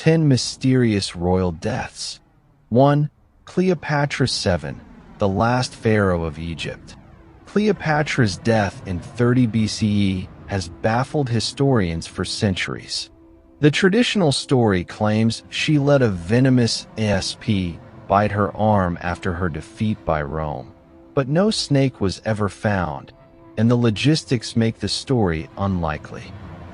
10 Mysterious Royal Deaths. 1. Cleopatra VII, the last pharaoh of Egypt. Cleopatra's death in 30 BCE has baffled historians for centuries. The traditional story claims she let a venomous asp bite her arm after her defeat by Rome, but no snake was ever found, and the logistics make the story unlikely.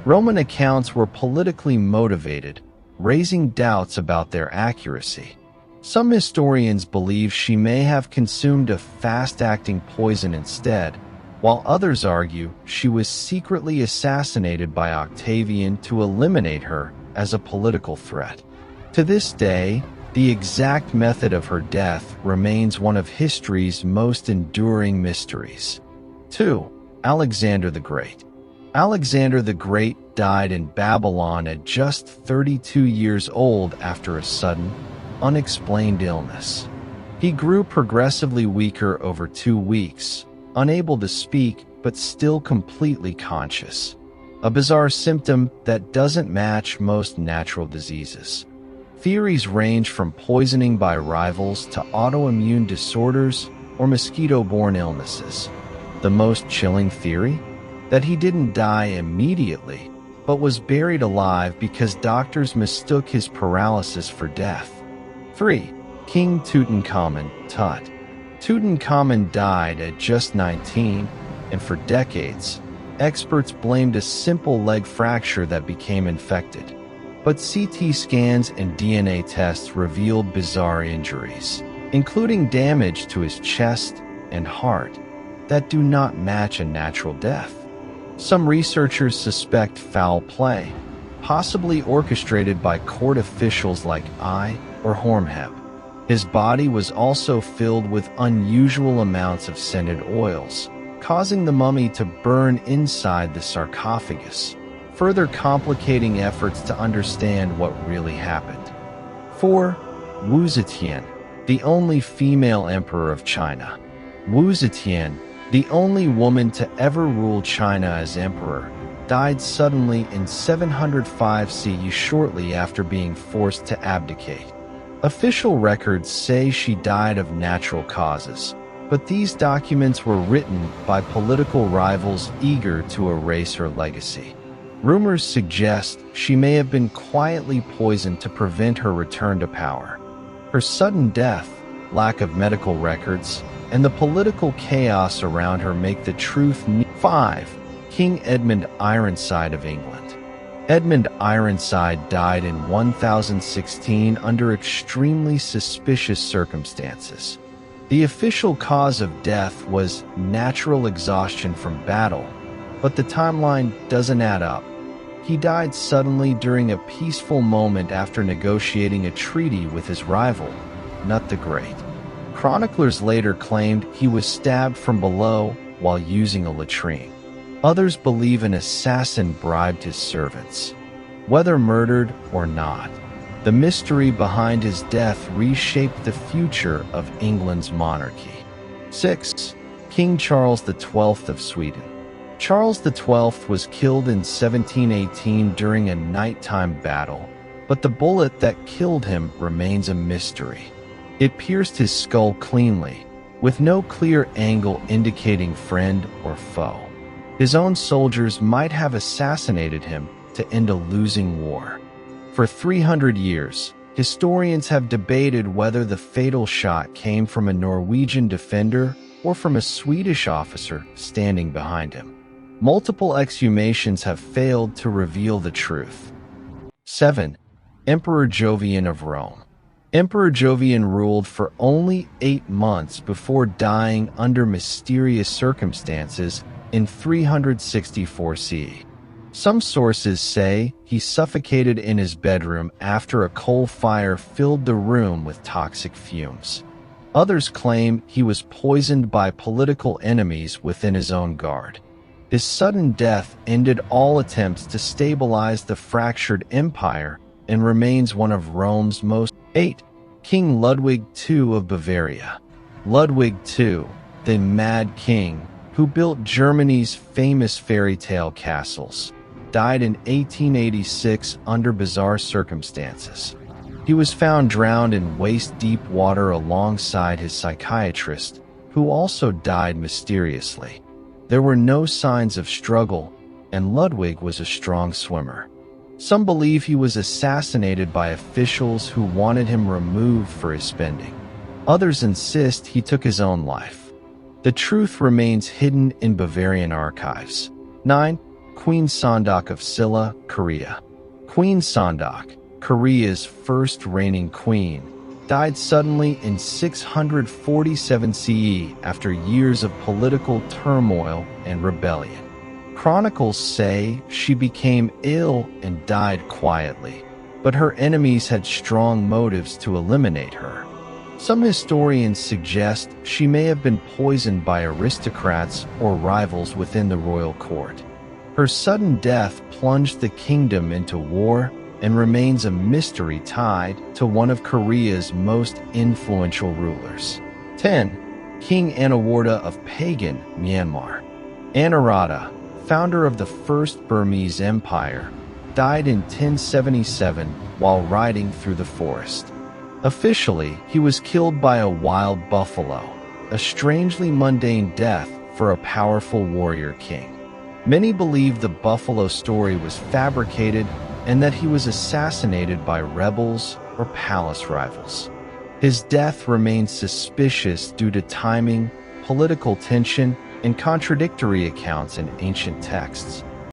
Roman accounts were politically motivated, raising doubts about their accuracy. Some historians believe she may have consumed a fast-acting poison instead, while others argue she was secretly assassinated by Octavian to eliminate her as a political threat. To this day, the exact method of her death remains one of history's most enduring mysteries. 2. Alexander the Great. Alexander the Great died in Babylon at just 32 years old after a sudden, unexplained illness. He grew progressively weaker over 2 weeks, unable to speak but still completely conscious. A bizarre symptom that doesn't match most natural diseases. Theories range from poisoning by rivals to autoimmune disorders or mosquito-borne illnesses. The most chilling theory? That he didn't die immediately, but was buried alive because doctors mistook his paralysis for death. 3. King Tutankhamun, Tut. Tutankhamun died at just 19, and for decades, experts blamed a simple leg fracture that became infected. But CT scans and DNA tests revealed bizarre injuries, including damage to his chest and heart, that do not match a natural death. Some researchers suspect foul play, possibly orchestrated by court officials like I or Hormheb. His body was also filled with unusual amounts of scented oils, causing the mummy to burn inside the sarcophagus, further complicating efforts to understand what really happened. 4. Wu Zetian, the only female emperor of China. Wu Zetian, the only woman to ever rule China as emperor, died suddenly in 705 CE shortly after being forced to abdicate. Official records say she died of natural causes, but these documents were written by political rivals eager to erase her legacy. Rumors suggest she may have been quietly poisoned to prevent her return to power. Her sudden death, lack of medical records, and the political chaos around her make the truth. 5. King Edmund Ironside of England. Edmund Ironside died in 1016 under extremely suspicious circumstances. The official cause of death was natural exhaustion from battle, but the timeline doesn't add up. He died suddenly during a peaceful moment after negotiating a treaty with his rival, Nut the Great. Chroniclers later claimed he was stabbed from below while using a latrine. Others believe an assassin bribed his servants. Whether murdered or not, the mystery behind his death reshaped the future of England's monarchy. 6. King Charles XII of Sweden. Charles XII was killed in 1718 during a nighttime battle, but the bullet that killed him remains a mystery. It pierced his skull cleanly, with no clear angle indicating friend or foe. His own soldiers might have assassinated him to end a losing war. For 300 years, historians have debated whether the fatal shot came from a Norwegian defender or from a Swedish officer standing behind him. Multiple exhumations have failed to reveal the truth. 7. Emperor Jovian of Rome. Emperor Jovian ruled for only 8 months before dying under mysterious circumstances in 364 CE. Some sources say he suffocated in his bedroom after a coal fire filled the room with toxic fumes. Others claim he was poisoned by political enemies within his own guard. His sudden death ended all attempts to stabilize the fractured empire and remains one of Rome's most. 8. King Ludwig II of Bavaria. Ludwig II, the Mad King, who built Germany's famous fairy tale castles, died in 1886 under bizarre circumstances. He was found drowned in waist-deep water alongside his psychiatrist, who also died mysteriously. There were no signs of struggle, and Ludwig was a strong swimmer. Some believe he was assassinated by officials who wanted him removed for his spending. Others insist he took his own life. The truth remains hidden in Bavarian archives. 9. Queen Sondak of Silla, Korea. Queen Sondak, Korea's first reigning queen, died suddenly in 647 CE after years of political turmoil and rebellion. Chronicles say she became ill and died quietly, but her enemies had strong motives to eliminate her. Some historians suggest she may have been poisoned by aristocrats or rivals within the royal court. Her sudden death plunged the kingdom into war and remains a mystery tied to one of Korea's most influential rulers. 10. King Anuwardha of pagan Myanmar. Anuradha, founder of the First Burmese Empire, died in 1077 while riding through the forest. Officially, he was killed by a wild buffalo, a strangely mundane death for a powerful warrior king. Many believe the buffalo story was fabricated and that he was assassinated by rebels or palace rivals. His death remains suspicious due to timing, political tension, and contradictory accounts in ancient texts.